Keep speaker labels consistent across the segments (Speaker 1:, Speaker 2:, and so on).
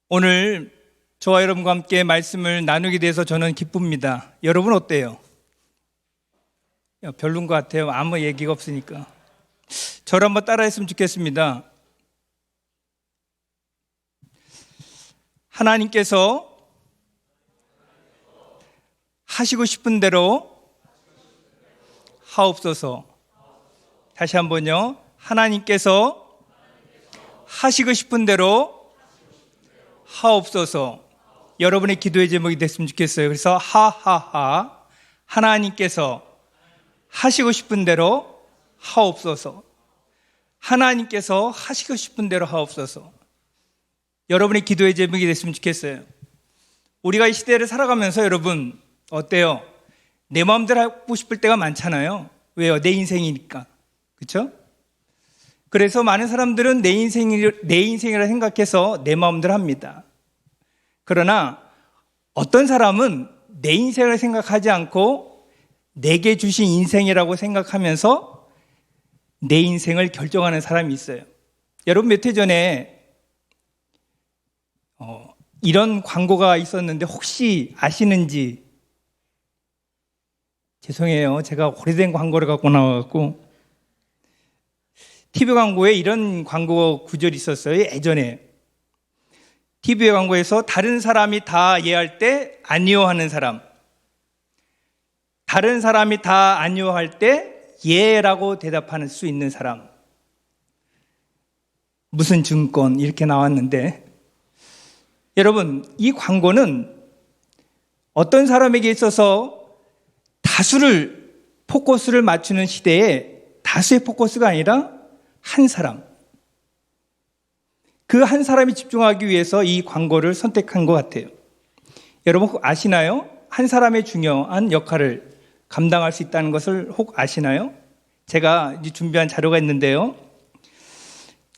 Speaker 1: 오늘 저와 여러분과 함께 말씀을 나누게 돼서 저는 기쁩니다. 여러분 어때요? 별론 것 같아요. 아무 얘기가 없으니까. 저를 한번 따라했으면 좋겠습니다. 하나님께서 하시고 싶은 대로 하옵소서. 다시 한번요. 하나님께서 하시고 싶은 대로 하옵소서. 여러분의 기도의 제목이 됐으면 좋겠어요. 그래서 하하하, 하나님께서 하시고 싶은 대로 하옵소서. 하나님께서 하시고 싶은 대로 하옵소서. 여러분의 기도의 제목이 됐으면 좋겠어요. 우리가 이 시대를 살아가면서 여러분 어때요? 내 마음대로 하고 싶을 때가 많잖아요. 왜요? 내 인생이니까. 그렇죠? 그래서 많은 사람들은 내 인생이라 생각해서 내 마음대로 합니다. 그러나 어떤 사람은 내 인생을 생각하지 않고 내게 주신 인생이라고 생각하면서 내 인생을 결정하는 사람이 있어요. 여러분 몇 해 전에 이런 광고가 있었는데 혹시 아시는지? 죄송해요. 제가 오래된 광고를 갖고 나와갖고 TV 광고에 이런 광고 구절이 있었어요. 예전에 TV 광고에서 다른 사람이 다 예할 때 아니요 하는 사람, 다른 사람이 다 아니요 할 때 예라고 대답할 수 있는 사람, 무슨 증권 이렇게 나왔는데, 여러분 이 광고는 어떤 사람에게 있어서 다수를 포커스를 맞추는 시대에 다수의 포커스가 아니라 한 사람, 그 한 사람이 집중하기 위해서 이 광고를 선택한 것 같아요. 여러분 혹 아시나요? 한 사람의 중요한 역할을 감당할 수 있다는 것을 혹 아시나요? 제가 준비한 자료가 있는데요.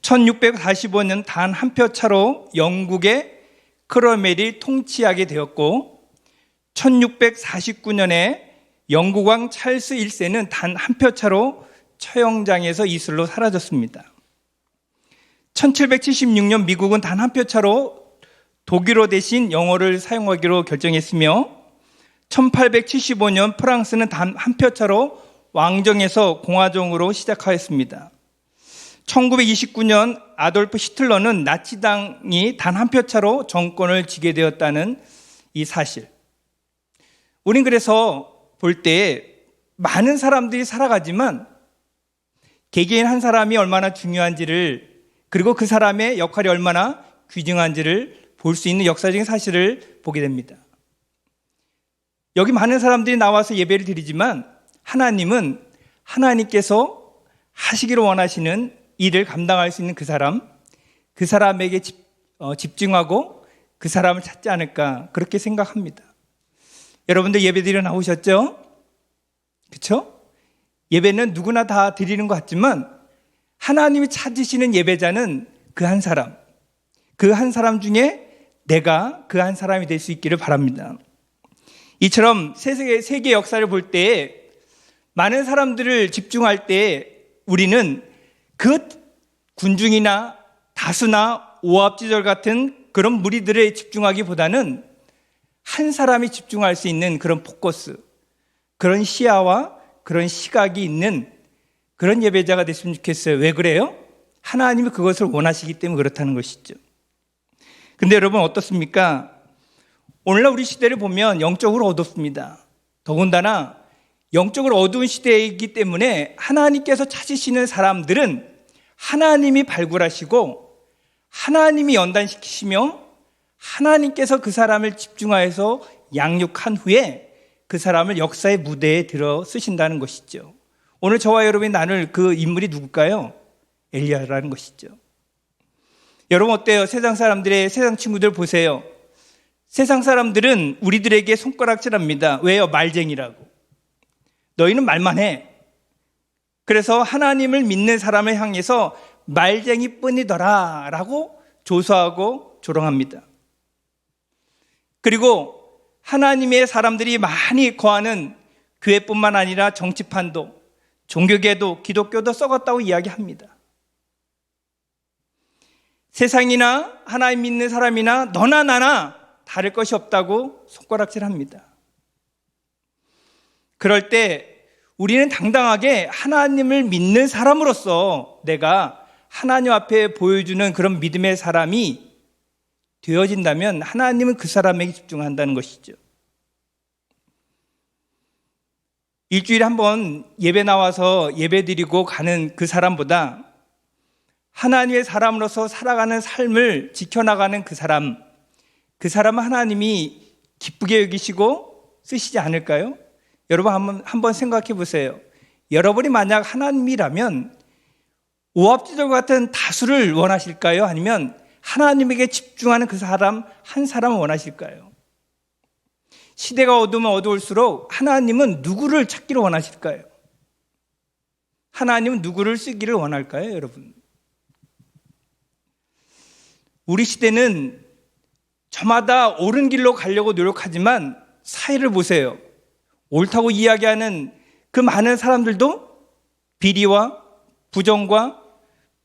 Speaker 1: 1645년 단 한 표 차로 영국의 크로멜이 통치하게 되었고, 1649년에 영국 왕 찰스 1세는 단 한 표 차로 처형장에서 이슬로 사라졌습니다. 1776년 미국은 단 한 표 차로 독일어 대신 영어를 사용하기로 결정했으며, 1875년 프랑스는 단 한 표 차로 왕정에서 공화정으로 시작하였습니다. 1929년 아돌프 히틀러는 나치당이 단 한 표 차로 정권을 쥐게 되었다는 이 사실. 우린 그래서 볼 때 많은 사람들이 살아가지만 개개인 한 사람이 얼마나 중요한지를, 그리고 그 사람의 역할이 얼마나 귀중한지를 볼 수 있는 역사적인 사실을 보게 됩니다. 여기 많은 사람들이 나와서 예배를 드리지만 하나님은 하나님께서 하시기를 원하시는 일을 감당할 수 있는 그 사람에게 집중하고 그 사람을 찾지 않을까, 그렇게 생각합니다. 여러분들 예배 드리러 나오셨죠? 그렇죠? 예배는 누구나 다 드리는 것 같지만 하나님이 찾으시는 예배자는 그 한 사람 중에 내가 그 한 사람이 될 수 있기를 바랍니다. 이처럼 세계 역사를 볼 때 많은 사람들을 집중할 때 우리는 그 군중이나 다수나 오합지졸 같은 그런 무리들에 집중하기보다는 한 사람이 집중할 수 있는 그런 포커스, 그런 시야와 그런 시각이 있는 그런 예배자가 됐으면 좋겠어요. 왜 그래요? 하나님이 그것을 원하시기 때문에 그렇다는 것이죠. 근데 여러분 어떻습니까? 오늘날 우리 시대를 보면 영적으로 어둡습니다. 더군다나 영적으로 어두운 시대이기 때문에 하나님께서 찾으시는 사람들은 하나님이 발굴하시고 하나님이 연단시키시며 하나님께서 그 사람을 집중하여서 양육한 후에 그 사람을 역사의 무대에 들어 쓰신다는 것이죠. 오늘 저와 여러분이 나눌 그 인물이 누굴까요? 엘리야라는 것이죠. 여러분 어때요? 세상 친구들 보세요. 세상 사람들은 우리들에게 손가락질합니다. 왜요? 말쟁이라고. 너희는 말만 해. 그래서 하나님을 믿는 사람을 향해서 말쟁이뿐이더라 라고 조소하고 조롱합니다. 그리고 하나님의 사람들이 많이 거하는 교회뿐만 아니라 정치판도, 종교계도, 기독교도 썩었다고 이야기합니다. 세상이나 하나님 믿는 사람이나 너나 나나 다를 것이 없다고 손가락질합니다. 그럴 때 우리는 당당하게 하나님을 믿는 사람으로서 내가 하나님 앞에 보여주는 그런 믿음의 사람이 되어진다면 하나님은 그 사람에게 집중한다는 것이죠. 일주일에 한 번 예배 나와서 예배 드리고 가는 그 사람보다 하나님의 사람으로서 살아가는 삶을 지켜나가는 그 사람은 하나님이 기쁘게 여기시고 쓰시지 않을까요? 여러분 한번 생각해 보세요. 여러분이 만약 하나님이라면 오합지졸 같은 다수를 원하실까요? 아니면 하나님에게 집중하는 그 사람 한 사람을 원하실까요? 시대가 어두우면 어두울수록 하나님은 누구를 찾기를 원하실까요? 하나님은 누구를 쓰기를 원할까요, 여러분? 우리 시대는 저마다 옳은 길로 가려고 노력하지만 사회를 보세요. 옳다고 이야기하는 그 많은 사람들도 비리와 부정과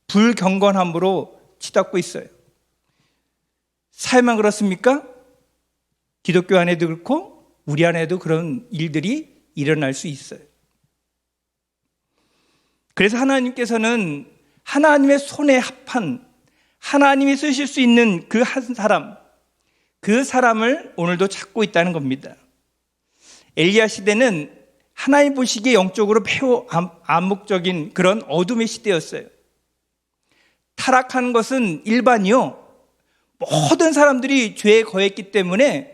Speaker 1: 불경건함으로 치닫고 있어요. 사회만 그렇습니까? 기독교 안에도 그렇고 우리 안에도 그런 일들이 일어날 수 있어요. 그래서 하나님께서는 하나님의 손에 합한 하나님이 쓰실 수 있는 그 한 사람, 그 사람을 오늘도 찾고 있다는 겁니다. 엘리야 시대는 하나님 보시기에 영적으로 매우 암묵적인 그런 어둠의 시대였어요. 타락한 것은 일반이요. 모든 사람들이 죄에 거했기 때문에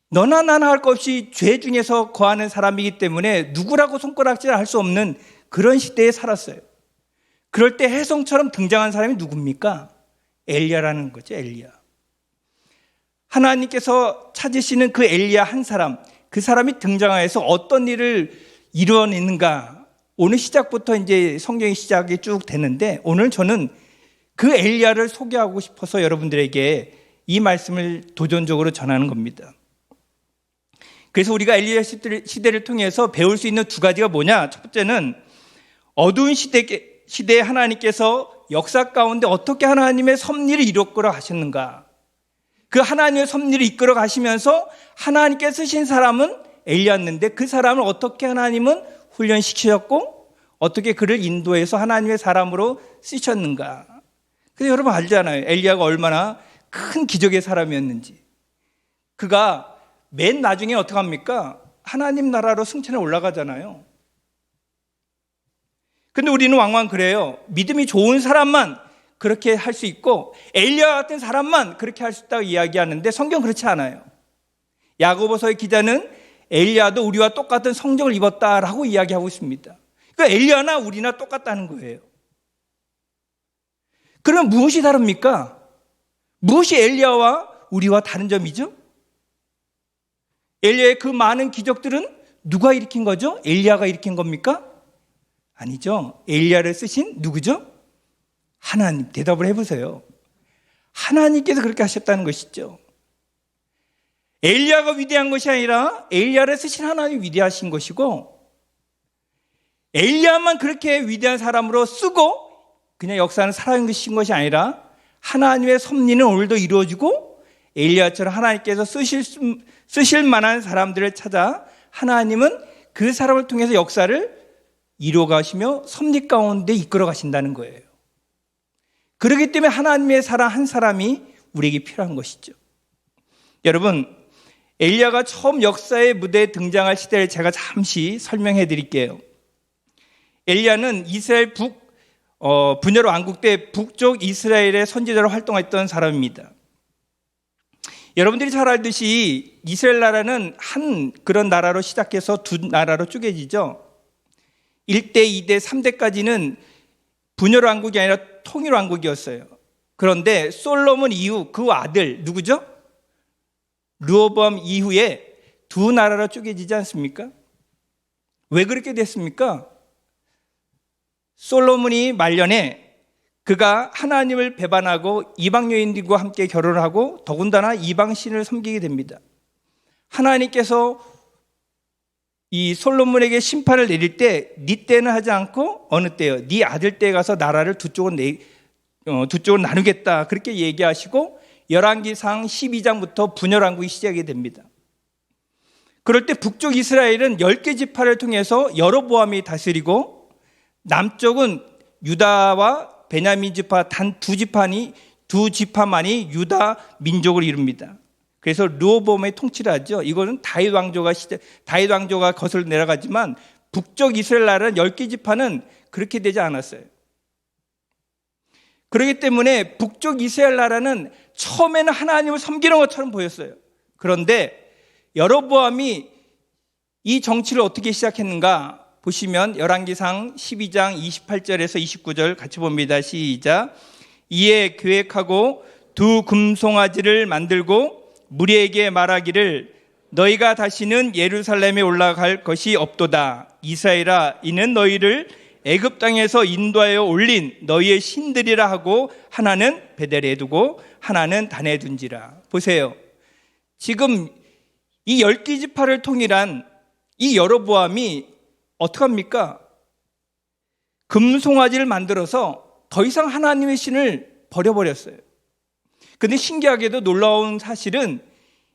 Speaker 1: 너나 나나 할 것 없이 죄 중에서 거하는 사람이기 때문에 누구라고 손가락질 할 수 없는 그런 시대에 살았어요. 그럴 때 혜성처럼 등장한 사람이 누굽니까? 엘리야라는 거죠. 엘리야. 하나님께서 찾으시는 그 엘리야 한 사람, 그 사람이 등장해서 어떤 일을 이루어내는가. 오늘 시작부터 이제 성경의 시작이 쭉 되는데 오늘 저는 그 엘리야를 소개하고 싶어서 여러분들에게 이 말씀을 도전적으로 전하는 겁니다. 그래서 우리가 엘리야 시대를 통해서 배울 수 있는 두 가지가 뭐냐? 첫 번째는 어두운 시대에 하나님께서 역사 가운데 어떻게 하나님의 섭리를 이끌어 가셨는가? 그 하나님의 섭리를 이끌어 가시면서 하나님께 쓰신 사람은 엘리야였는데 그 사람을 어떻게 하나님은 훈련시키셨고 어떻게 그를 인도해서 하나님의 사람으로 쓰셨는가? 그래서 여러분 알잖아요. 엘리야가 얼마나 큰 기적의 사람이었는지. 그가 맨 나중에 어떻게 합니까? 하나님 나라로 승천해 올라가잖아요. 근데 우리는 왕왕 그래요. 믿음이 좋은 사람만 그렇게 할 수 있고 엘리야 같은 사람만 그렇게 할 수 있다고 이야기하는데 성경 그렇지 않아요. 야고보서의 기자는 엘리야도 우리와 똑같은 성정을 입었다라고 이야기하고 있습니다. 그러니까 엘리야나 우리나 똑같다는 거예요. 그러면 무엇이 다릅니까? 무엇이 엘리야와 우리와 다른 점이죠? 엘리야의 그 많은 기적들은 누가 일으킨 거죠? 엘리야가 일으킨 겁니까? 아니죠. 엘리야를 쓰신 누구죠? 하나님. 대답을 해보세요. 하나님께서 그렇게 하셨다는 것이죠. 엘리야가 위대한 것이 아니라 엘리야를 쓰신 하나님이 위대하신 것이고 엘리야만 그렇게 위대한 사람으로 쓰고 그냥 역사는 살아계신 것이 아니라 하나님의 섭리는 오늘도 이루어지고 엘리야처럼 하나님께서 쓰실 만한 사람들을 찾아 하나님은 그 사람을 통해서 역사를 이루어 가시며 섭리 가운데 이끌어 가신다는 거예요. 그렇기 때문에 하나님의 사람 한 사람이 우리에게 필요한 것이죠. 여러분, 엘리야가 처음 역사의 무대에 등장할 시대를 제가 잠시 설명해 드릴게요. 엘리야는 이스라엘 분열 왕국 때 북쪽 이스라엘의 선지자로 활동했던 사람입니다. 여러분들이 잘 알듯이 이스라엘 나라는 한 그런 나라로 시작해서 두 나라로 쪼개지죠. 1대, 2대, 3대까지는 분열 왕국이 아니라 통일 왕국이었어요. 그런데 솔로몬 이후 그 아들 누구죠? 르호보암 이후에 두 나라로 쪼개지지 않습니까? 왜 그렇게 됐습니까? 솔로몬이 말년에 그가 하나님을 배반하고 이방 여인들과 함께 결혼을 하고 더군다나 이방 신을 섬기게 됩니다. 하나님께서 이 솔로몬에게 심판을 내릴 때 네 때는 하지 않고 어느 때요? 네 아들 때에 가서 나라를 두 쪽으로 두 쪽으로 나누겠다 그렇게 얘기하시고 열왕기상 12장부터 분열왕국이 시작이 됩니다. 그럴 때 북쪽 이스라엘은 10개 지파를 통해서 여로보암이 다스리고 남쪽은 유다와 베냐민 지파 단 두 지파만이 유다 민족을 이룹니다. 그래서 르호보암의 통치를 하죠. 이거는 다윗 왕조가 거슬러 내려가지만 북쪽 이스라엘 나라는 10개 지파는 그렇게 되지 않았어요. 그렇기 때문에 북쪽 이스라엘 나라는 처음에는 하나님을 섬기는 것처럼 보였어요. 그런데 여로보암이 이 정치를 어떻게 시작했는가 보시면 열왕기상 12장 28절에서 29절 같이 봅니다. 시작. 이에 계획하고 두 금송아지를 만들고 무리에게 말하기를 너희가 다시는 예루살렘에 올라갈 것이 없도다. 이스라엘아, 이는 너희를 애굽 땅에서 인도하여 올린 너희의 신들이라 하고 하나는 베델에 두고 하나는 단에 둔지라. 보세요. 지금 이 10개 지파를 통일한 이 여로보암이 어떻게 합니까? 금송아지를 만들어서 더 이상 하나님의 신을 버려버렸어요. 그런데 신기하게도 놀라운 사실은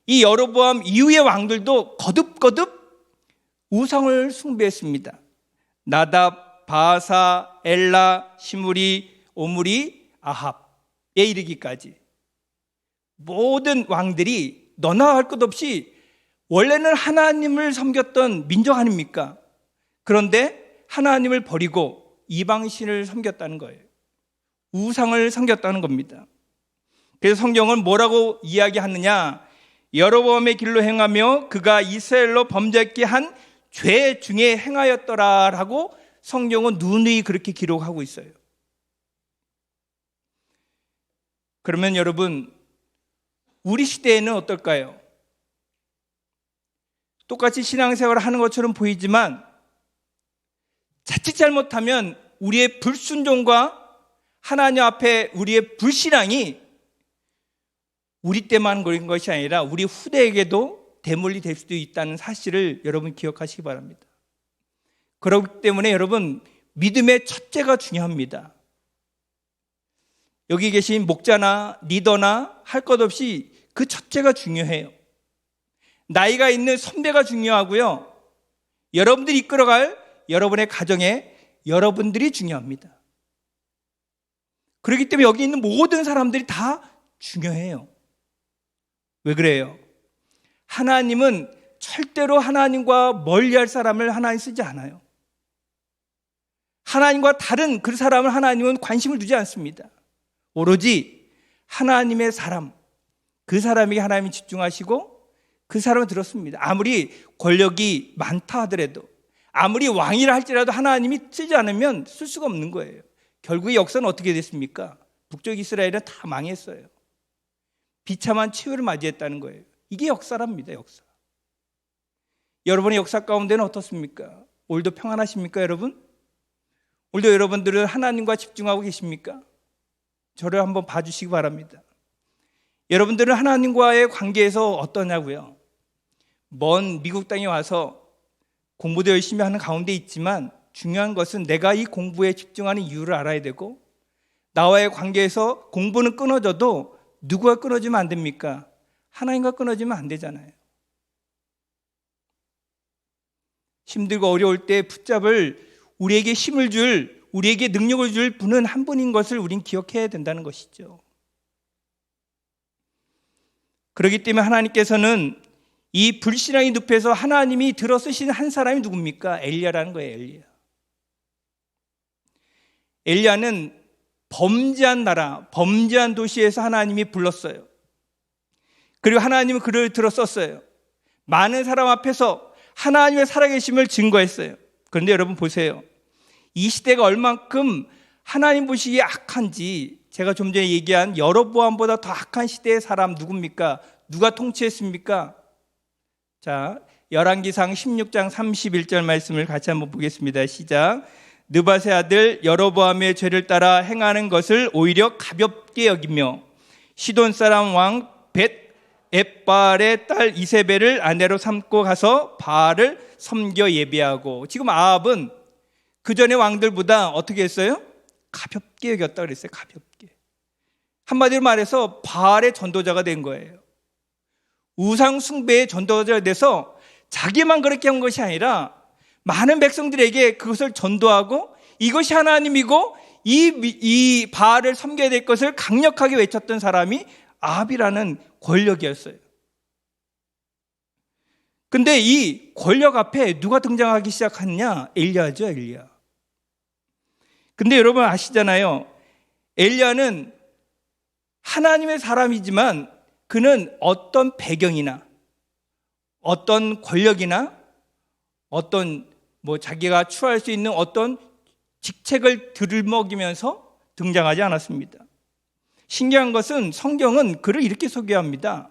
Speaker 1: 이 여로보암 이후의 왕들도 거듭거듭 우상을 숭배했습니다. 나답, 바사, 엘라, 시므리, 오므리, 아합에 이르기까지 모든 왕들이 너나 할 것 없이 원래는 하나님을 섬겼던 민족 아닙니까? 그런데 하나님을 버리고 이방신을 섬겼다는 거예요. 우상을 섬겼다는 겁니다. 그래서 성경은 뭐라고 이야기하느냐? 여로보암의 길로 행하며 그가 이스라엘로 범죄했게 한 죄 중에 행하였더라라고 성경은 누누이 그렇게 기록하고 있어요. 그러면 여러분, 우리 시대에는 어떨까요? 똑같이 신앙생활을 하는 것처럼 보이지만 자칫 잘못하면 우리의 불순종과 하나님 앞에 우리의 불신앙이 우리 때만 그런 것이 아니라 우리 후대에게도 대물리 될 수도 있다는 사실을 여러분 기억하시기 바랍니다. 그렇기 때문에 여러분, 믿음의 첫째가 중요합니다. 여기 계신 목자나 리더나 할 것 없이 그 첫째가 중요해요. 나이가 있는 선배가 중요하고요. 여러분들이 이끌어갈 여러분의 가정에 여러분들이 중요합니다. 그렇기 때문에 여기 있는 모든 사람들이 다 중요해요. 왜 그래요? 하나님은 절대로 하나님과 멀리할 사람을 하나님 쓰지 않아요. 하나님과 다른 그 사람을 하나님은 관심을 두지 않습니다. 오로지 하나님의 사람, 그 사람에게 하나님이 집중하시고 그 사람을 들었습니다. 아무리 권력이 많다 하더라도, 아무리 왕이라 할지라도 하나님이 쓰지 않으면 쓸 수가 없는 거예요. 결국에 역사는 어떻게 됐습니까? 북쪽 이스라엘은 다 망했어요. 비참한 치유를 맞이했다는 거예요. 이게 역사랍니다. 역사. 여러분의 역사 가운데는 어떻습니까? 오늘도 평안하십니까, 여러분? 오늘도 여러분들은 하나님과 집중하고 계십니까? 저를 한번 봐주시기 바랍니다. 여러분들은 하나님과의 관계에서 어떠냐고요? 먼 미국 땅에 와서 공부도 열심히 하는 가운데 있지만 중요한 것은 내가 이 공부에 집중하는 이유를 알아야 되고, 나와의 관계에서 공부는 끊어져도 누구와 끊어지면 안 됩니까? 하나님과 끊어지면 안 되잖아요. 힘들고 어려울 때 붙잡을, 우리에게 힘을 줄, 우리에게 능력을 줄 분은 한 분인 것을 우린 기억해야 된다는 것이죠. 그렇기 때문에 하나님께서는 이 불신앙의 늪에서 하나님이 들어 쓰신 한 사람이 누굽니까? 엘리야라는 거예요. 엘리야. 엘리야는 범죄한 나라, 범죄한 도시에서 하나님이 불렀어요. 그리고 하나님은 그를 들어 썼어요. 많은 사람 앞에서 하나님의 살아계심을 증거했어요. 그런데 여러분 보세요. 이 시대가 얼만큼 하나님 보시기에 악한지, 제가 좀 전에 얘기한 여로보암보다 더 악한 시대의 사람 누굽니까? 누가 통치했습니까? 자, 열왕기상 16장 31절 말씀을 같이 한번 보겠습니다. 시작. 느밧의 아들 여로보암의 죄를 따라 행하는 것을 오히려 가볍게 여기며 시돈 사람 왕 벳-엣바알의 딸 이세벨을 아내로 삼고 가서 바알을 섬겨 예배하고. 지금 아합은 그 전의 왕들보다 어떻게 했어요? 가볍게 여겼다 그랬어요. 가볍게. 한마디로 말해서 바알의 전도자가 된 거예요. 우상 숭배의 전도자가 돼서 자기만 그렇게 한 것이 아니라 많은 백성들에게 그것을 전도하고 이것이 하나님이고 이 바알을 섬겨야 될 것을 강력하게 외쳤던 사람이 아합이라는 권력이었어요. 근데 이 권력 앞에 누가 등장하기 시작했냐? 엘리야죠, 엘리야. 근데 여러분 아시잖아요. 엘리야는 하나님의 사람이지만 그는 어떤 배경이나 어떤 권력이나 어떤 자기가 추구할 수 있는 어떤 직책을 들먹이면서 등장하지 않았습니다. 신기한 것은 성경은 그를 이렇게 소개합니다.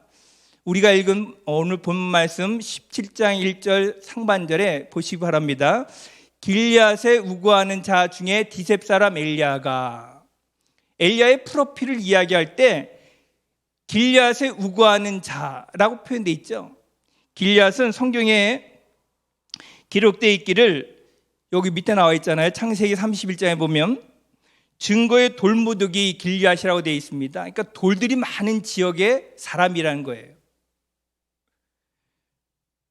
Speaker 1: 우리가 읽은 오늘 본 말씀 17장 1절 상반절에 보시기 바랍니다. 길앗에 우거하는 자 중에 디셉 사람 엘리야가, 엘리야의 프로필을 이야기할 때 길앗에 우거하는 자라고 표현되어 있죠. 길앗은 성경에 기록되어 있기를 여기 밑에 나와 있잖아요. 창세기 31장에 보면 증거의 돌무더기 길앗이라고 되어 있습니다. 그러니까 돌들이 많은 지역의 사람이라는 거예요.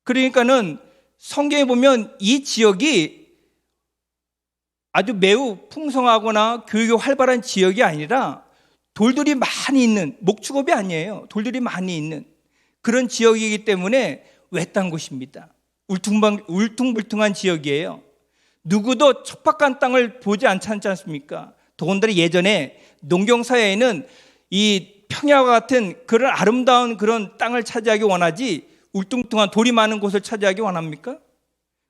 Speaker 1: 그러니까는 성경에 보면 이 지역이 아주 매우 풍성하거나 교육이 활발한 지역이 아니라 돌들이 많이 있는, 목축업이 아니에요. 돌들이 많이 있는 그런 지역이기 때문에 외딴 곳입니다. 울퉁불퉁한 지역이에요. 누구도 척박한 땅을 보지 않지 않습니까? 더군다나 예전에 농경사회에는 이 평야와 같은 그런 아름다운 그런 땅을 차지하기 원하지 울퉁불퉁한 돌이 많은 곳을 차지하기 원합니까?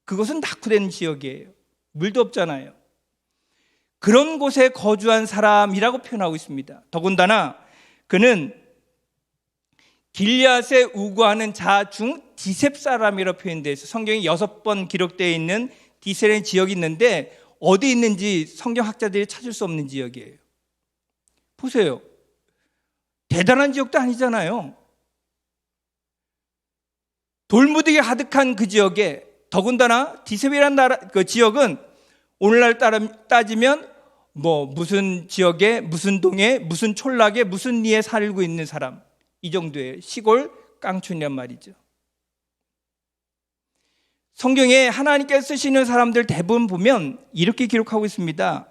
Speaker 1: 그것은 낙후된 지역이에요. 물도 없잖아요. 그런 곳에 거주한 사람이라고 표현하고 있습니다. 더군다나 그는 길앗에 우거하는 자 중 디셉 사람이라고 표현되어 있어요. 성경에 6번 기록되어 있는 디셉의 지역이 있는데 어디 있는지 성경학자들이 찾을 수 없는 지역이에요. 보세요. 대단한 지역도 아니잖아요. 돌무더기 가득한 그 지역에, 더군다나 디셉이라는 그 지역은 오늘날 따지면 무슨 지역에, 무슨 동에, 무슨 촌락에, 무슨 리에 살고 있는 사람, 이 정도예요. 시골 깡촌이란 말이죠. 성경에 하나님께서 쓰시는 사람들 대부분 보면 이렇게 기록하고 있습니다.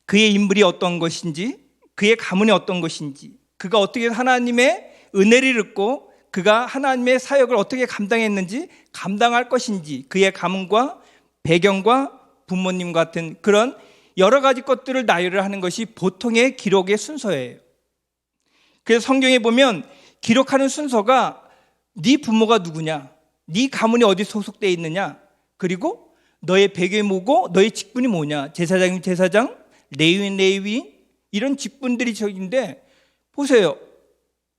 Speaker 1: 그의 인물이 어떤 것인지, 그의 가문이 어떤 것인지, 그가 어떻게 하나님의 은혜를 얻고 그가 하나님의 사역을 어떻게 감당했는지, 감당할 것인지, 그의 가문과 배경과 부모님 같은 그런 여러 가지 것들을 나열을 하는 것이 보통의 기록의 순서예요. 그래서 성경에 보면 기록하는 순서가 네 부모가 누구냐, 네 가문이 어디 소속되어 있느냐, 그리고 너의 배경이 뭐고 너의 직분이 뭐냐, 제사장이면 제사장, 레위인 레위인, 이런 직분들이 저기인데, 보세요.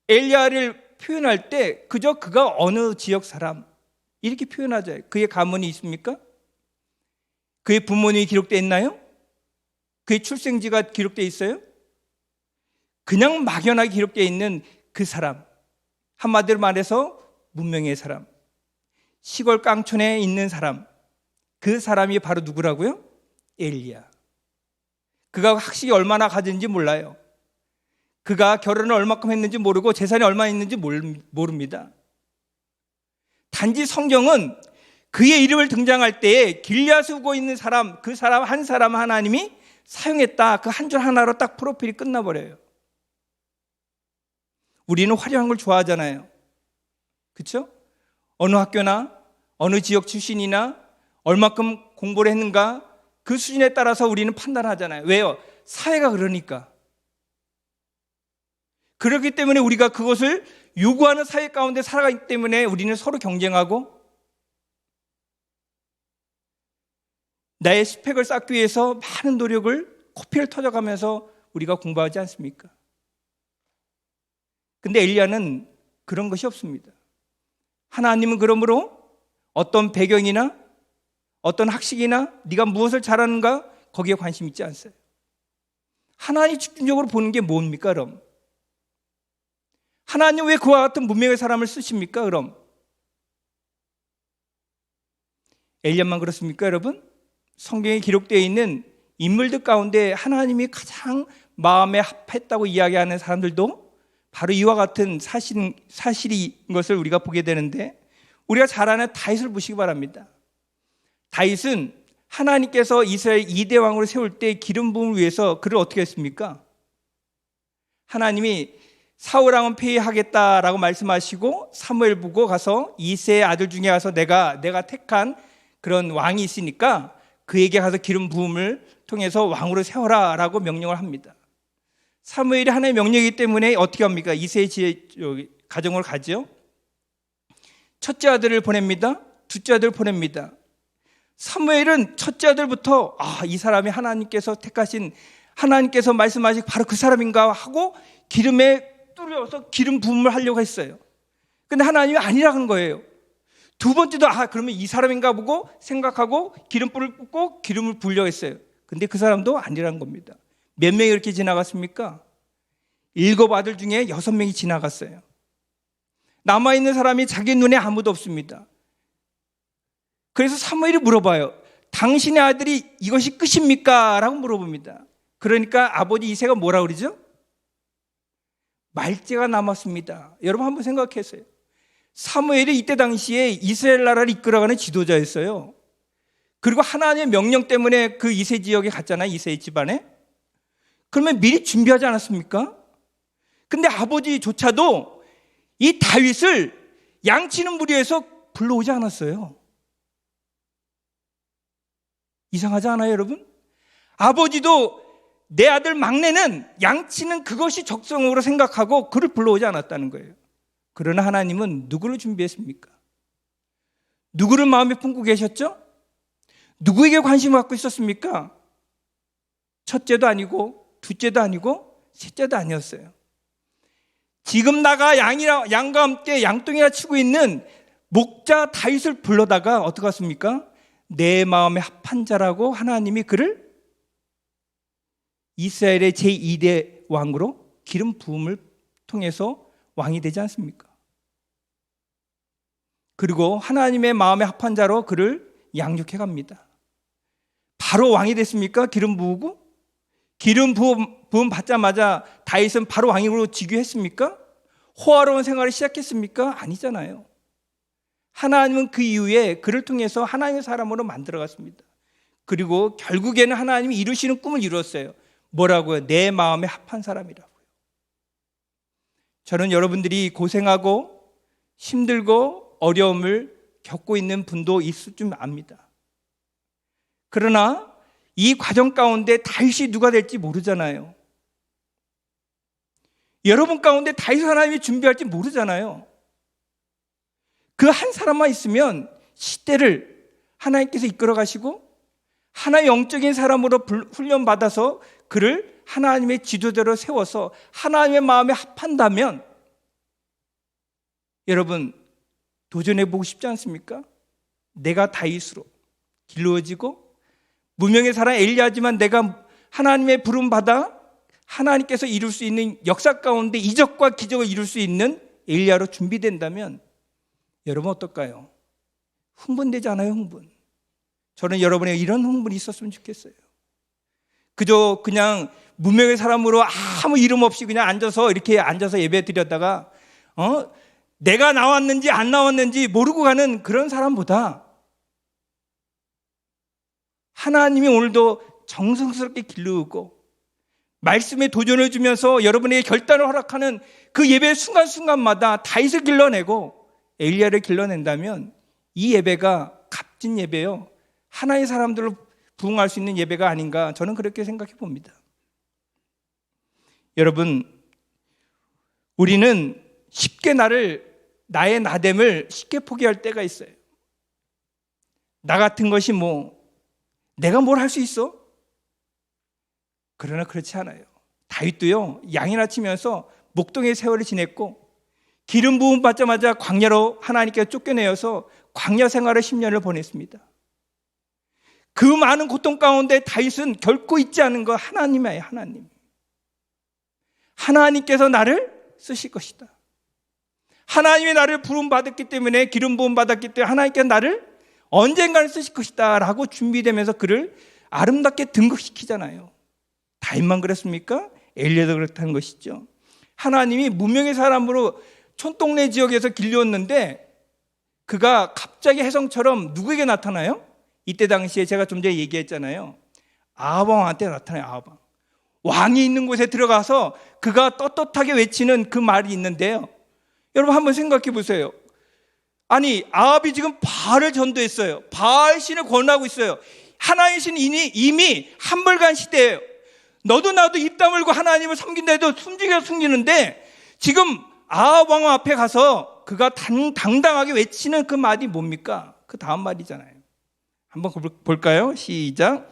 Speaker 1: 엘리야를 표현할 때 그저 그가 어느 지역 사람 이렇게 표현하죠. 그의 가문이 있습니까? 그의 부모님이 기록되어 있나요? 그의 출생지가 기록되어 있어요? 그냥 막연하게 기록되어 있는 그 사람, 한마디로 말해서 문명의 사람, 시골 깡촌에 있는 사람, 그 사람이 바로 누구라고요? 엘리야. 그가 학식이 얼마나 가졌는지 몰라요. 그가 결혼을 얼마큼 했는지 모르고 재산이 얼마 있는지 모릅니다. 단지 성경은 그의 이름을 등장할 때에 길앗에 우고 있는 사람, 그 사람 한 사람 하나님이 사용했다, 그 한 줄 하나로 딱 프로필이 끝나버려요. 우리는 화려한 걸 좋아하잖아요. 그렇죠? 어느 학교나 어느 지역 출신이나 얼마큼 공부를 했는가, 그 수준에 따라서 우리는 판단하잖아요. 왜요? 사회가 그러니까. 그렇기 때문에 우리가 그것을 요구하는 사회 가운데 살아가기 때문에 우리는 서로 경쟁하고 나의 스펙을 쌓기 위해서 많은 노력을 코피를 터져가면서 우리가 공부하지 않습니까? 근데 엘리야는 그런 것이 없습니다. 하나님은 그러므로 어떤 배경이나 어떤 학식이나 네가 무엇을 잘하는가 거기에 관심 있지 않어요. 하나님 집중적으로 보는 게 뭡니까 그럼? 하나님 왜 그와 같은 문명의 사람을 쓰십니까 그럼? 엘리야만 그렇습니까 여러분? 성경에 기록되어 있는 인물들 가운데 하나님이 가장 마음에 합했다고 이야기하는 사람들도 바로 이와 같은 사실인 것을 우리가 보게 되는데, 우리가 잘 아는 다윗을 보시기 바랍니다. 다윗은 하나님께서 이스라엘 2대 왕으로 세울 때 기름 부음을 위해서 그를 어떻게 했습니까? 하나님이 사울 왕은 폐위하겠다라고 말씀하시고 사무엘 보고 가서 이새의 아들 중에 가서 내가 택한 그런 왕이 있으니까 그에게 가서 기름 부음을 통해서 왕으로 세워라라고 명령을 합니다. 사무엘이 하나님의 명령이기 때문에 어떻게 합니까? 이새의 가정으로 가죠. 첫째 아들을 보냅니다. 둘째 아들을 보냅니다. 사무엘은 첫째 아들부터 이 사람이 하나님께서 택하신, 하나님께서 말씀하신 바로 그 사람인가 하고 기름에 뚫어서 기름 부음을 하려고 했어요. 근데 하나님이 아니라는 거예요. 두 번째도 그러면 이 사람인가 보고 생각하고 기름불을 붓고 기름을 부으려고 했어요. 근데 그 사람도 아니라는 겁니다. 몇 명이 이렇게 지나갔습니까? 7 아들 중에 6명이 지나갔어요. 남아있는 사람이 자기 눈에 아무도 없습니다. 그래서 사무엘이 물어봐요. 당신의 아들이 이것이 끝입니까? 라고 물어봅니다. 그러니까 아버지 이새가 뭐라 그러죠? 말째가 남았습니다. 여러분 한번 생각했어요. 사무엘이 이때 당시에 이스라엘 나라를 이끌어가는 지도자였어요. 그리고 하나님의 명령 때문에 그 이새 지역에 갔잖아요. 이새 집안에. 그러면 미리 준비하지 않았습니까? 근데 아버지조차도 이 다윗을 양치는 무리에서 불러오지 않았어요. 이상하지 않아요, 여러분? 아버지도 내 아들 막내는 양치는 그것이 적성으로 생각하고 그를 불러오지 않았다는 거예요. 그러나 하나님은 누구를 준비했습니까? 누구를 마음에 품고 계셨죠? 누구에게 관심을 갖고 있었습니까? 첫째도 아니고 둘째도 아니고 셋째도 아니었어요. 지금 나가 양과 함께 양동이나 치고 있는 목자 다윗을 불러다가 어떻게 했습니까? 내 마음에 합한 자라고 하나님이 그를 이스라엘의 제2대 왕으로 기름 부음을 통해서 왕이 되지 않습니까? 그리고 하나님의 마음에 합한 자로 그를 양육해 갑니다. 바로 왕이 됐습니까? 기름 부으고? 기름 부음 받자마자 다윗은 바로 왕으로 즉위했습니까? 호화로운 생활을 시작했습니까? 아니잖아요. 하나님은 그 이후에 그를 통해서 하나님의 사람으로 만들어갔습니다. 그리고 결국에는 하나님이 이루시는 꿈을 이루었어요. 뭐라고요? 내 마음에 합한 사람이라고요. 저는 여러분들이 고생하고 힘들고 어려움을 겪고 있는 분도 있을 줄 압니다. 그러나 이 과정 가운데 다윗이 누가 될지 모르잖아요. 여러분 가운데 다윗을 하나님이 준비할지 모르잖아요. 그 한 사람만 있으면 시대를 하나님께서 이끌어 가시고 하나의 영적인 사람으로 훈련받아서 그를 하나님의 지도자로 세워서 하나님의 마음에 합한다면 여러분 도전해 보고 싶지 않습니까? 내가 다윗으로 길러지고 무명의 사람 엘리야지만 내가 하나님의 부름 받아 하나님께서 이룰 수 있는 역사 가운데 이적과 기적을 이룰 수 있는 엘리야로 준비된다면 여러분 어떨까요? 흥분되지 않아요? 흥분. 저는 여러분의 이런 흥분이 있었으면 좋겠어요. 그저 그냥 무명의 사람으로 아무 이름 없이 그냥 이렇게 앉아서 예배 드렸다가 내가 나왔는지 안 나왔는지 모르고 가는 그런 사람보다 하나님이 오늘도 정성스럽게 길르고 말씀에 도전을 주면서 여러분에게 결단을 허락하는 그 예배 순간순간마다 다윗을 길러내고 엘리야를 길러낸다면 이 예배가 값진 예배요, 하나의 사람들로 부응할 수 있는 예배가 아닌가, 저는 그렇게 생각해 봅니다. 여러분, 우리는 쉽게 나의 나됨을 쉽게 포기할 때가 있어요. 나 같은 것이 내가 뭘 할 수 있어? 그러나 그렇지 않아요. 다윗도요, 양이나 치면서 목동의 세월을 지냈고 기름 부음 받자마자 광야로 하나님께서 쫓겨내어서 광야 생활을 10년을 보냈습니다. 그 많은 고통 가운데 다윗은 결코 잊지 않은 거 하나님이에요. 하나님께서 나를 쓰실 것이다. 하나님이 나를 부름 받았기 때문에, 기름 부음 받았기 때문에 하나님께서 나를 언젠가는 쓰실 것이다 라고 준비되면서 그를 아름답게 등극시키잖아요. 다윗만 그랬습니까? 엘리야도 그렇다는 것이죠. 하나님이 무명의 사람으로 촌동네 지역에서 길렸는데 그가 갑자기 혜성처럼 누구에게 나타나요? 이때 당시에 제가 좀 전에 얘기했잖아요. 아합 왕한테 나타나요. 아합 왕. 왕이 있는 곳에 들어가서 그가 떳떳하게 외치는 그 말이 있는데요. 여러분 한번 생각해 보세요. 아니 아합이 지금 바알을 전도했어요. 바알 신을 권하고 있어요. 하나님 신이 이미 한벌간 시대예요. 너도 나도 입 다물고 하나님을 섬긴다 해도 숨지게 숨기는데 지금 아합 왕 앞에 가서 그가 당당하게 외치는 그 말이 뭡니까? 그 다음 말이잖아요. 한번 볼까요? 시작.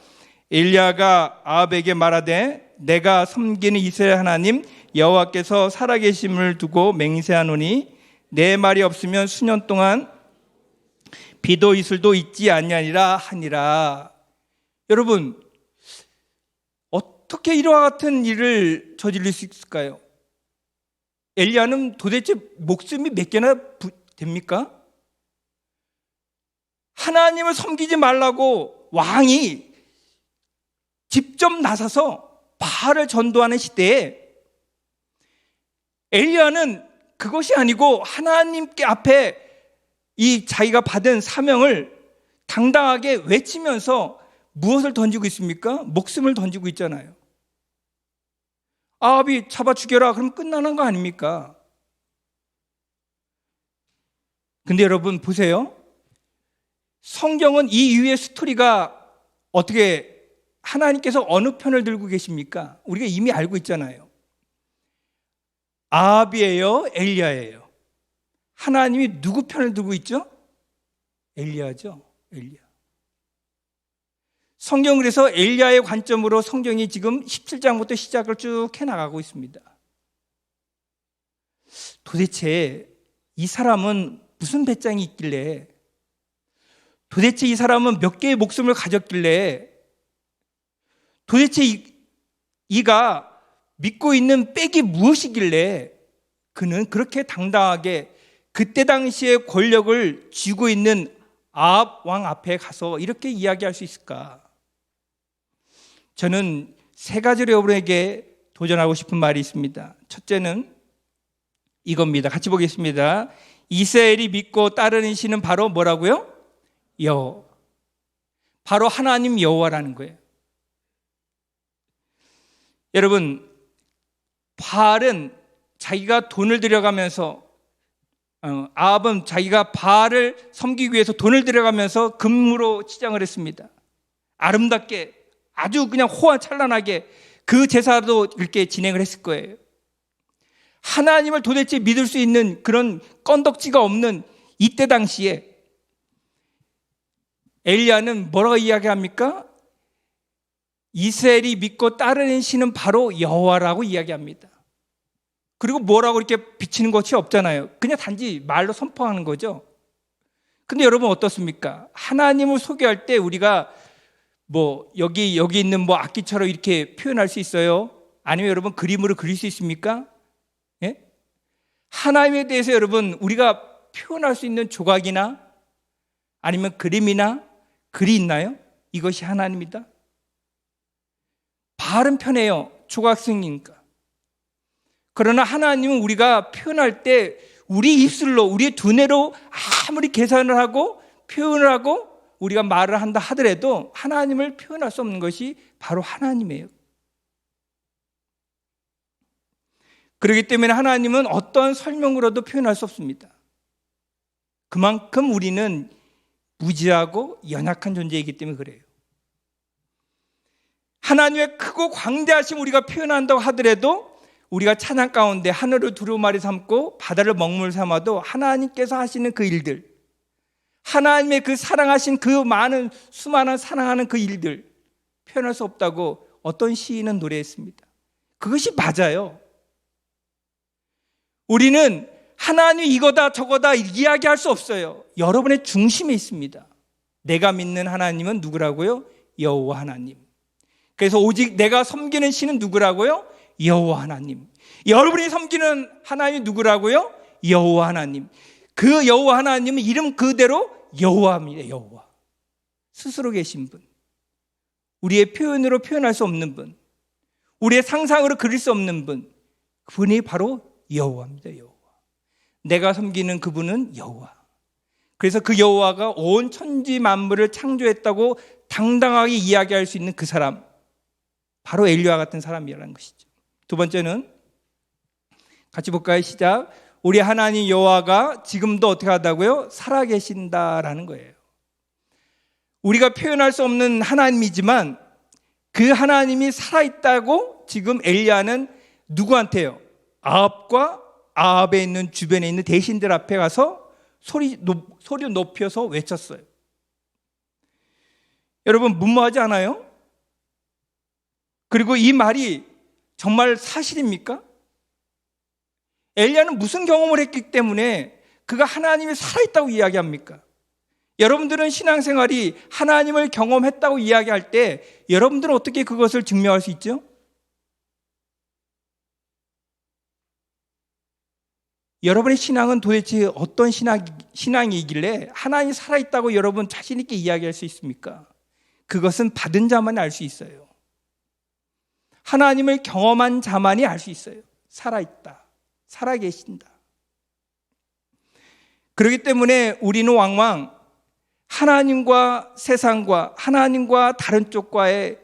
Speaker 1: 엘리야가 아합에게 말하되 내가 섬기는 이스라엘 하나님 여호와께서 살아계심을 두고 맹세하노니 내 말이 없으면 수년 동안 비도 이슬도 있지 아니하니라 하니라. 여러분 어떻게 이와 같은 일을 저지를 수 있을까요? 엘리야는 도대체 목숨이 몇 개나 됩니까? 하나님을 섬기지 말라고 왕이 직접 나서서 바알을 전도하는 시대에 엘리야는 그것이 아니고 하나님께 앞에 이 자기가 받은 사명을 당당하게 외치면서 무엇을 던지고 있습니까? 목숨을 던지고 있잖아요. 아합이 잡아 죽여라 그럼 끝나는 거 아닙니까? 근데 여러분 보세요. 성경은 이 이후의 스토리가 어떻게 하나님께서 어느 편을 들고 계십니까? 우리가 이미 알고 있잖아요. 아합이에요? 엘리야예요? 하나님이 누구 편을 들고 있죠? 엘리야죠. 엘리야. 성경 그래서 엘리야의 관점으로 성경이 지금 17장부터 시작을 쭉 해나가고 있습니다. 도대체 이 사람은 무슨 배짱이 있길래, 도대체 이 사람은 몇 개의 목숨을 가졌길래, 도대체 이가 믿고 있는 백이 무엇이길래 그는 그렇게 당당하게 그때 당시에 권력을 쥐고 있는 아합 왕 앞에 가서 이렇게 이야기할 수 있을까? 저는 세 가지로 여러분에게 도전하고 싶은 말이 있습니다. 첫째는 이겁니다. 같이 보겠습니다. 이스라엘이 믿고 따르는 신은 바로 뭐라고요? 여호와. 바로 하나님 여호와라는 거예요. 여러분, 바알은 자기가 돈을 들여가면서, 아합은 자기가 바알을 섬기기 위해서 돈을 들여가면서 금으로 치장을 했습니다. 아름답게 아주 그냥 호화찬란하게 그 제사도 이렇게 진행을 했을 거예요. 하나님을 도대체 믿을 수 있는 그런 건덕지가 없는 이때 당시에 엘리야는 뭐라고 이야기합니까? 이스라엘이 믿고 따르는 신은 바로 여호와라고 이야기합니다. 그리고 뭐라고 이렇게 비치는 것이 없잖아요. 그냥 단지 말로 선포하는 거죠. 근데 여러분 어떻습니까? 하나님을 소개할 때 우리가 뭐 여기 있는 뭐 악기처럼 이렇게 표현할 수 있어요? 아니면 여러분 그림으로 그릴 수 있습니까? 예? 하나님에 대해서 여러분 우리가 표현할 수 있는 조각이나 아니면 그림이나 글이 있나요? 이것이 하나님이다. 바알은 편해요. 조각승이니까. 그러나 하나님은 우리가 표현할 때 우리 입술로, 우리의 두뇌로 아무리 계산을 하고 표현을 하고 우리가 말을 한다 하더라도 하나님을 표현할 수 없는 것이 바로 하나님이에요. 그렇기 때문에 하나님은 어떤 설명으로도 표현할 수 없습니다. 그만큼 우리는 무지하고 연약한 존재이기 때문에 그래요. 하나님의 크고 광대하심 우리가 표현한다고 하더라도 우리가 찬양 가운데 하늘을 두루마리 삼고 바다를 먹물 삼아도 하나님께서 하시는 그 일들, 하나님의 그 사랑하신 그 많은 수많은 사랑하는 그 일들 표현할 수 없다고 어떤 시인은 노래했습니다. 그것이 맞아요. 우리는 하나님 이거다 저거다 이야기할 수 없어요. 여러분의 중심에 있습니다. 내가 믿는 하나님은 누구라고요? 여호와 하나님. 그래서 오직 내가 섬기는 신은 누구라고요? 여호와 하나님. 여러분이 섬기는 하나님이 누구라고요? 여호와 하나님. 그 여호와 하나님은 이름 그대로 여호와입니다. 여호와. 스스로 계신 분. 우리의 표현으로 표현할 수 없는 분. 우리의 상상으로 그릴 수 없는 분, 그분이 바로 여호와입니다. 여호와. 내가 섬기는 그분은 여호와. 그래서 그 여호와가 온 천지 만물을 창조했다고 당당하게 이야기할 수 있는 그 사람, 바로 엘리야와 같은 사람이라는 것이죠. 두 번째는 같이 볼까요? 시작. 우리 하나님 여호와가 지금도 어떻게 하다고요? 살아계신다라는 거예요. 우리가 표현할 수 없는 하나님이지만 그 하나님이 살아있다고 지금 엘리야는 누구한테요? 아합과 아합에 있는 주변에 있는 대신들 앞에 가서 소리 높여서 외쳤어요. 여러분 문무하지 않아요? 그리고 이 말이 정말 사실입니까? 엘리야는 무슨 경험을 했기 때문에 그가 하나님이 살아있다고 이야기합니까? 여러분들은 신앙생활이 하나님을 경험했다고 이야기할 때 여러분들은 어떻게 그것을 증명할 수 있죠? 여러분의 신앙은 도대체 어떤 신앙이길래 하나님이 살아있다고 여러분 자신 있게 이야기할 수 있습니까? 그것은 받은 자만이 알 수 있어요. 하나님을 경험한 자만이 알 수 있어요. 살아있다, 살아계신다. 그렇기 때문에 우리는 왕왕 하나님과 세상과 하나님과 다른 쪽과에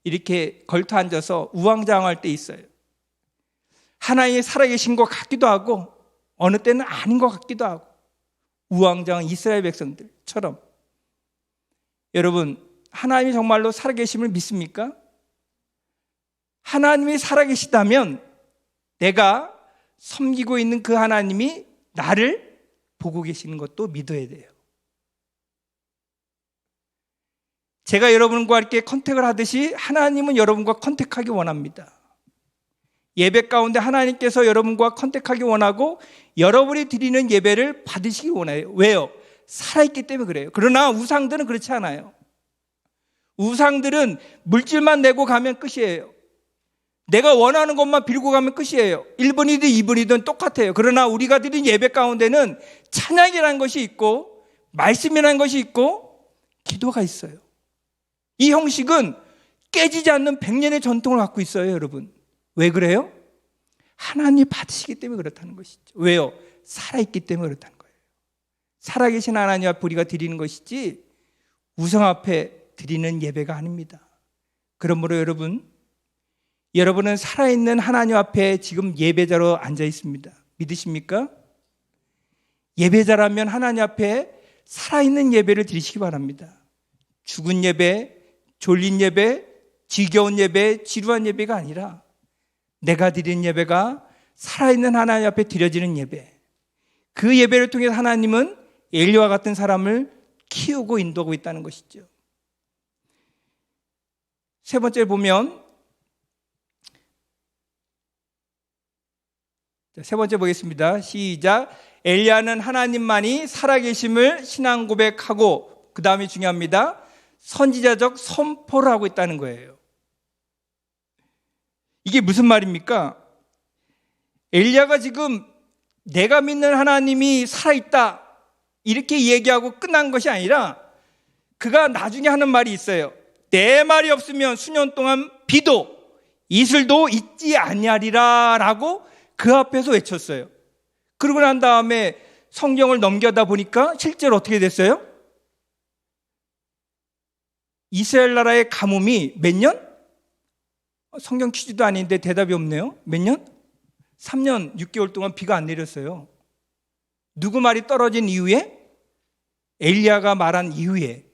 Speaker 1: 이렇게 걸터 앉아서 우왕좌왕할 때 있어요. 하나님이 살아계신 것 같기도 하고 어느 때는 아닌 것 같기도 하고 우왕좌왕 이스라엘 백성들처럼. 여러분, 하나님이 정말로 살아계심을 믿습니까? 하나님이 살아계시다면 내가 섬기고 있는 그 하나님이 나를 보고 계시는 것도 믿어야 돼요. 제가 여러분과 이렇게 컨택을 하듯이 하나님은 여러분과 컨택하기 원합니다. 예배 가운데 하나님께서 여러분과 컨택하기 원하고 여러분이 드리는 예배를 받으시기 원해요. 왜요? 살아있기 때문에 그래요. 그러나 우상들은 그렇지 않아요. 우상들은 물질만 내고 가면 끝이에요. 내가 원하는 것만 빌고 가면 끝이에요. 1분이든 2분이든 똑같아요. 그러나 우리가 드린 예배 가운데는 찬양이라는 것이 있고 말씀이라는 것이 있고 기도가 있어요. 이 형식은 깨지지 않는 100년의 전통을 갖고 있어요, 여러분. 왜 그래요? 하나님이 받으시기 때문에 그렇다는 것이죠. 왜요? 살아있기 때문에 그렇다는 거예요. 살아계신 하나님 앞에 우리가 드리는 것이지 우상 앞에 드리는 예배가 아닙니다. 그러므로 여러분은 살아있는 하나님 앞에 지금 예배자로 앉아 있습니다. 믿으십니까? 예배자라면 하나님 앞에 살아있는 예배를 드리시기 바랍니다. 죽은 예배, 졸린 예배, 지겨운 예배, 지루한 예배가 아니라 내가 드리는 예배가 살아있는 하나님 앞에 드려지는 예배. 그 예배를 통해 하나님은 엘리야와 같은 사람을 키우고 인도하고 있다는 것이죠. 세 번째 보면, 세 번째 보겠습니다. 시작. 엘리야는 하나님만이 살아계심을 신앙 고백하고, 그 다음이 중요합니다. 선지자적 선포를 하고 있다는 거예요. 이게 무슨 말입니까? 엘리야가 지금 내가 믿는 하나님이 살아있다 이렇게 얘기하고 끝난 것이 아니라 그가 나중에 하는 말이 있어요. 내 말이 없으면 수년 동안 비도 이슬도 있지 아니하리라 라고 그 앞에서 외쳤어요. 그러고 난 다음에 성경을 넘겨다 보니까 실제로 어떻게 됐어요? 이스라엘 나라의 가뭄이 몇 년? 성경 퀴즈도 아닌데 대답이 없네요. 몇 년? 3년 6개월 동안 비가 안 내렸어요. 누구 말이 떨어진 이후에? 엘리야가 말한 이후에.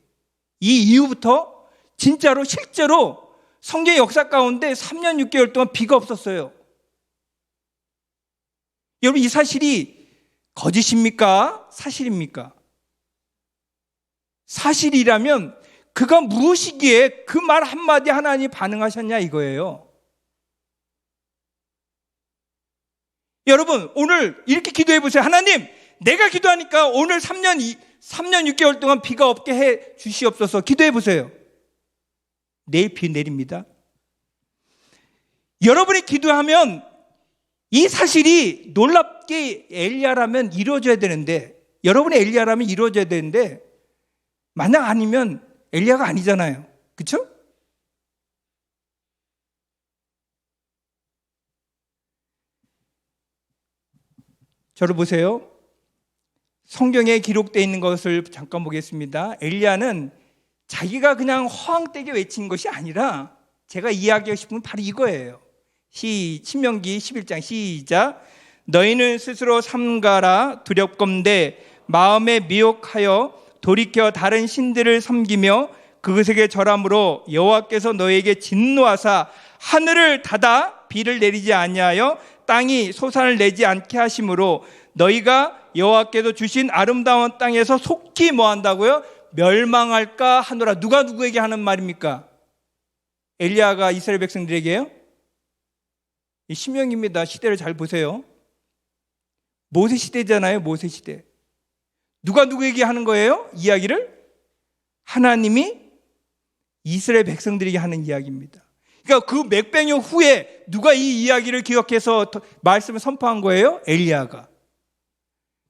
Speaker 1: 이 이후부터 진짜로 실제로 성경의 역사 가운데 3년 6개월 동안 비가 없었어요. 여러분, 이 사실이 거짓입니까? 사실입니까? 사실이라면 그가 무엇이기에 그 말 한마디 하나님이 반응하셨냐 이거예요. 여러분, 오늘 이렇게 기도해 보세요. 하나님, 내가 기도하니까 오늘 3년 6개월 동안 비가 없게 해 주시옵소서. 기도해 보세요. 내일 비 내립니다. 여러분이 기도하면 이 사실이 놀랍게 엘리야라면 이루어져야 되는데, 여러분의 엘리야라면 이루어져야 되는데, 만약 아니면 엘리야가 아니잖아요. 그렇죠? 저를 보세요. 성경에 기록되어 있는 것을 잠깐 보겠습니다. 엘리야는 자기가 그냥 허황되게 외친 것이 아니라 제가 이야기하고 싶은 건 바로 이거예요. 신명기 11장 시작. 너희는 스스로 삼가라. 두렵건대 마음에 미혹하여 돌이켜 다른 신들을 섬기며 그것에게 절함으로 여호와께서 너희에게 진노하사 하늘을 닫아 비를 내리지 아니하여 땅이 소산을 내지 않게 하심으로 너희가 여호와께서 주신 아름다운 땅에서 속히 뭐한다고요? 멸망할까 하노라. 누가 누구에게 하는 말입니까? 엘리야가 이스라엘 백성들에게요? 신명기입니다. 시대를 잘 보세요. 모세 시대잖아요. 모세 시대. 누가 누구에게 하는 거예요? 이야기를? 하나님이 이스라엘 백성들에게 하는 이야기입니다. 그러니까 그 몇백 년 후에 누가 이 이야기를 기억해서 말씀을 선포한 거예요? 엘리야가.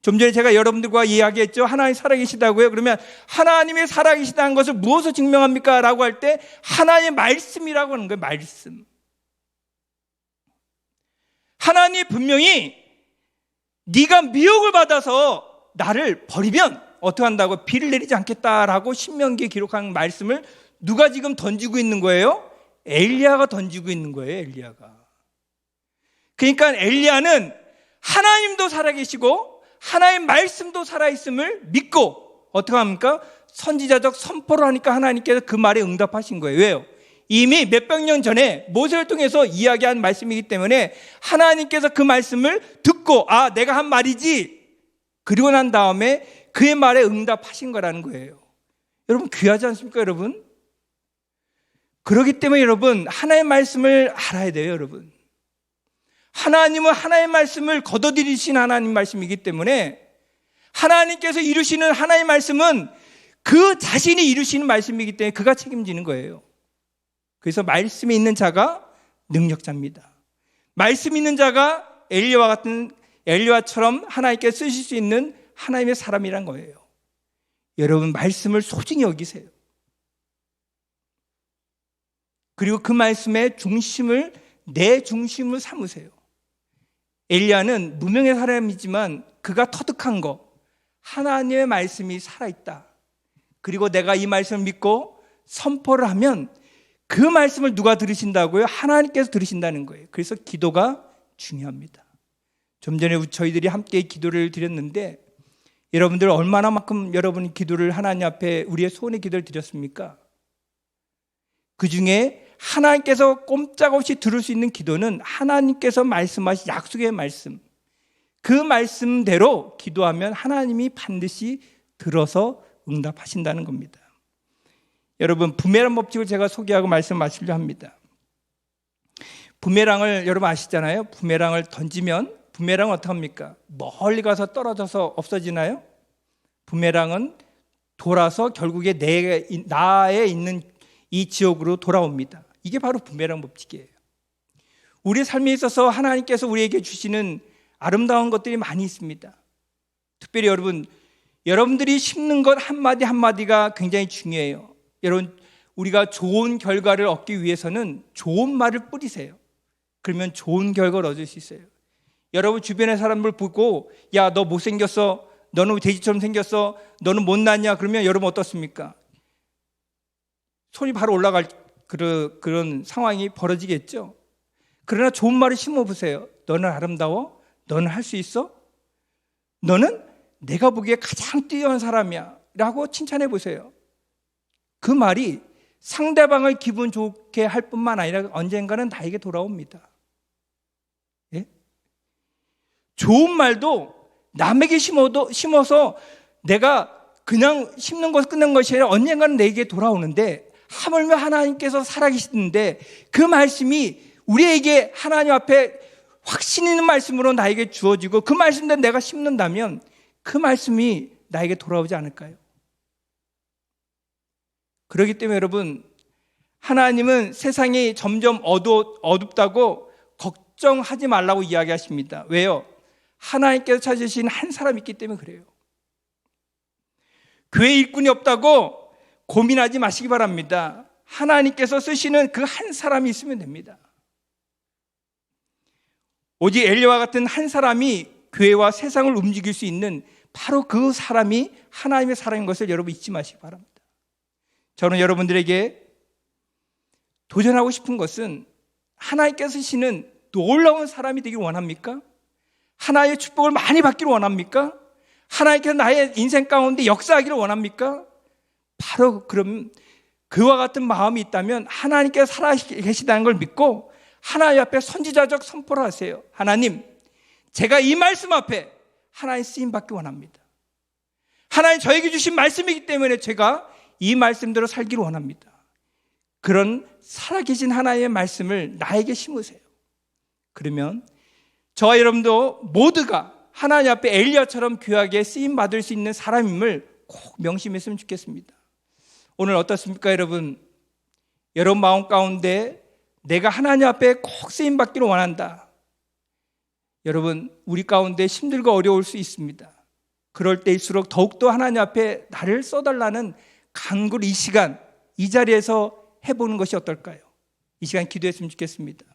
Speaker 1: 좀 전에 제가 여러분들과 이야기했죠. 하나님 살아계시다고요. 그러면 하나님이 살아계시다는 것을 무엇으로 증명합니까? 라고 할 때 하나님의 말씀이라고 하는 거예요. 말씀. 하나님이 분명히 네가 미혹을 받아서 나를 버리면 어떻게 한다고? 비를 내리지 않겠다라고 신명기에 기록한 말씀을 누가 지금 던지고 있는 거예요? 엘리야가 던지고 있는 거예요. 엘리야가. 그러니까 엘리야는 하나님도 살아계시고 하나님의 말씀도 살아있음을 믿고 어떻게 합니까? 선지자적 선포를 하니까 하나님께서 그 말에 응답하신 거예요. 왜요? 이미 몇백 년 전에 모세를 통해서 이야기한 말씀이기 때문에 하나님께서 그 말씀을 듣고 내가 한 말이지, 그리고 난 다음에 그의 말에 응답하신 거라는 거예요. 여러분 귀하지 않습니까? 여러분, 그렇기 때문에 여러분 하나님의 말씀을 알아야 돼요. 여러분, 하나님은 하나님의 말씀을 거둬들이신 하나님 말씀이기 때문에 하나님께서 이루시는 하나님의 말씀은 그 자신이 이루시는 말씀이기 때문에 그가 책임지는 거예요. 그래서 말씀이 있는 자가 능력자입니다. 말씀 있는 자가 엘리야처럼 하나님께 쓰실 수 있는 하나님의 사람이란 거예요. 여러분 말씀을 소중히 여기세요. 그리고 그 말씀의 중심을 내 중심으로 삼으세요. 엘리야는 무명의 사람이지만 그가 터득한 거, 하나님의 말씀이 살아있다. 그리고 내가 이 말씀을 믿고 선포를 하면 그 말씀을 누가 들으신다고요? 하나님께서 들으신다는 거예요. 그래서 기도가 중요합니다. 좀 전에 저희들이 함께 기도를 드렸는데 여러분들 얼마나만큼 여러분이 기도를 하나님 앞에 우리의 소원의 기도를 드렸습니까? 그 중에 하나님께서 꼼짝없이 들을 수 있는 기도는 하나님께서 말씀하신 약속의 말씀, 그 말씀대로 기도하면 하나님이 반드시 들어서 응답하신다는 겁니다. 여러분 부메랑 법칙을 제가 소개하고 말씀 마치려 합니다. 부메랑을 여러분 아시잖아요. 부메랑을 던지면 부메랑은 어떻게 합니까? 멀리 가서 떨어져서 없어지나요? 부메랑은 돌아서 결국에 나에 있는 이 지역으로 돌아옵니다. 이게 바로 부메랑 법칙이에요. 우리 삶에 있어서 하나님께서 우리에게 주시는 아름다운 것들이 많이 있습니다. 특별히 여러분들이 심는 것 한마디 한마디가 굉장히 중요해요. 여러분 우리가 좋은 결과를 얻기 위해서는 좋은 말을 뿌리세요. 그러면 좋은 결과를 얻을 수 있어요. 여러분 주변의 사람을 보고 야, 너 못생겼어, 너는 돼지처럼 생겼어, 너는 못났냐, 그러면 여러분 어떻습니까? 손이 바로 올라갈 그런 상황이 벌어지겠죠. 그러나 좋은 말을 심어보세요. 너는 아름다워? 너는 할 수 있어? 너는 내가 보기에 가장 뛰어난 사람이야 라고 칭찬해 보세요. 그 말이 상대방을 기분 좋게 할 뿐만 아니라 언젠가는 나에게 돌아옵니다. 예? 좋은 말도 남에게 심어서 내가 그냥 심는 것을 끝낸 것이 아니라 언젠가는 내게 돌아오는데, 하물며 하나님께서 살아계시는데 그 말씀이 우리에게 하나님 앞에 확신 있는 말씀으로 나에게 주어지고 그 말씀대로 내가 심는다면 그 말씀이 나에게 돌아오지 않을까요? 그렇기 때문에 여러분, 하나님은 세상이 점점 어둡다고 걱정하지 말라고 이야기하십니다. 왜요? 하나님께서 찾으신 한 사람이 있기 때문에 그래요. 교회 일꾼이 없다고 고민하지 마시기 바랍니다. 하나님께서 쓰시는 그 한 사람이 있으면 됩니다. 오직 엘리야와 같은 한 사람이 교회와 세상을 움직일 수 있는 바로 그 사람이 하나님의 사람인 것을 여러분 잊지 마시기 바랍니다. 저는 여러분들에게 도전하고 싶은 것은 하나님께서 쓰시는 놀라운 사람이 되길 원합니까? 하나님의 축복을 많이 받기를 원합니까? 하나님께서 나의 인생 가운데 역사하기를 원합니까? 바로 그럼 그와 같은 마음이 있다면 하나님께서 살아계시다는 걸 믿고 하나님 앞에 선지자적 선포를 하세요. 하나님, 제가 이 말씀 앞에 하나님 쓰임 받기 원합니다. 하나님 저에게 주신 말씀이기 때문에 제가 이 말씀대로 살기를 원합니다. 그런 살아계신 하나님의 말씀을 나에게 심으세요. 그러면 저와 여러분도 모두가 하나님 앞에 엘리야처럼 귀하게 쓰임 받을 수 있는 사람임을 꼭 명심했으면 좋겠습니다. 오늘 어떻습니까, 여러분? 여러분 마음 가운데 내가 하나님 앞에 꼭 쓰임 받기를 원한다. 여러분, 우리 가운데 힘들고 어려울 수 있습니다. 그럴 때일수록 더욱더 하나님 앞에 나를 써달라는 간구를 이 시간, 이 자리에서 해보는 것이 어떨까요? 이 시간 기도했으면 좋겠습니다.